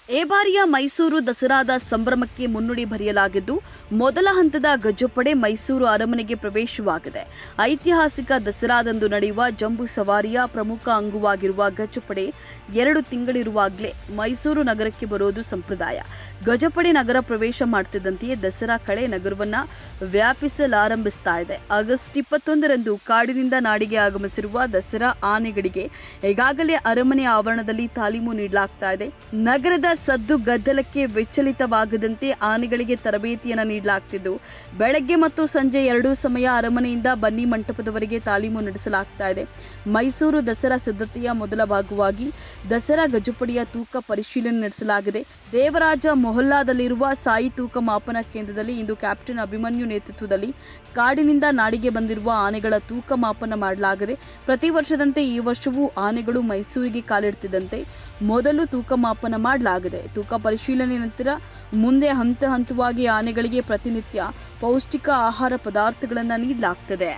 ಈ ಬಾರಿಯ ಮೈಸೂರು ದಸರಾದ ಸಂಭ್ರಮಕ್ಕೆ ಮುನ್ನುಡಿ ಬರೆಯಲಾಗಿದ್ದು, ಮೊದಲ ಹಂತದ ಗಜಪಡೆ ಮೈಸೂರು ಅರಮನೆಗೆ ಪ್ರವೇಶವಾಗಿದೆ. ಐತಿಹಾಸಿಕ ದಸರಾದಂದು ನಡೆಯುವ ಜಂಬೂ ಸವಾರಿಯ ಪ್ರಮುಖ ಅಂಗವಾಗಿರುವ ಗಜಪಡೆ 2 ತಿಂಗಳಿರುವಾಗಲೇ ಮೈಸೂರು ನಗರಕ್ಕೆ ಬರೋದು ಸಂಪ್ರದಾಯ. ಗಜಪಡೆ ನಗರ ಪ್ರವೇಶ ಮಾಡ್ತಿದ್ದಂತೆಯೇ ದಸರಾ ಕಳೆ ನಗರವನ್ನ ವ್ಯಾಪಿಸಲಾರಂಭಿಸ್ತಾ ಇದೆ. ಆಗಸ್ಟ್ 21ರಂದು ಕಾಡಿನಿಂದ ನಾಡಿಗೆ ಆಗಮಿಸಿರುವ ದಸರಾ ಆನೆಗಳಿಗೆ ಈಗಾಗಲೇ ಅರಮನೆ ಆವರಣದಲ್ಲಿ ತಾಲೀಮು ನೀಡಲಾಗ್ತಾ ಇದೆ. ನಗರದ ಸದ್ದು ಗದ್ದಲಕ್ಕೆ ವಿಚಲಿತವಾಗದಂತೆ ಆನೆಗಳಿಗೆ ತರಬೇತಿಯನ್ನು ನೀಡಲಾಗ್ತಿದ್ದು, ಬೆಳಗ್ಗೆ ಮತ್ತು ಸಂಜೆ 2 ಸಮಯ ಅರಮನೆಯಿಂದ ಬನ್ನಿ ಮಂಟಪದವರೆಗೆ ತಾಲೀಮು ನಡೆಸಲಾಗ್ತಾ ಇದೆ. ಮೈಸೂರು ದಸರಾ ಸಿದ್ಧತೆಯ ಮೊದಲ ಭಾಗವಾಗಿ ದಸರಾ ಗಜಪಡೆಯ ತೂಕ ಪರಿಶೀಲನೆ ನಡೆಸಲಾಗಿದೆ. ದೇವರಾಜ ಮೊಹಲ್ಲಾದಲ್ಲಿರುವ ಸಾಯಿ ತೂಕ ಮಾಪನ ಕೇಂದ್ರದಲ್ಲಿ ಇಂದು ಕ್ಯಾಪ್ಟನ್ ಅಭಿಮನ್ಯು ನೇತೃತ್ವದಲ್ಲಿ ಕಾಡಿನಿಂದ ನಾಡಿಗೆ ಬಂದಿರುವ ಆನೆಗಳ ತೂಕ ಮಾಪನ ಮಾಡಲಾಗಿದೆ. ಪ್ರತಿ ವರ್ಷದಂತೆ ಈ ವರ್ಷವೂ ಆನೆಗಳು ಮೈಸೂರಿಗೆ ಕಾಲಿಡ್ತಿದ್ದಂತೆ ಮೊದಲು ತೂಕ ಮಾಪನ ಮಾಡಲಾಗಿದೆ. ತೂಕ ಪರಿಶೀಲನೆ ನಂತರ ಮುಂದೆ ಹಂತ ಹಂತವಾಗಿ ಆನೆಗಳಿಗೆ ಪ್ರತಿನಿತ್ಯ ಪೌಷ್ಟಿಕ ಆಹಾರ ಪದಾರ್ಥಗಳನ್ನು ನೀಡಲಾಗುತ್ತದೆ.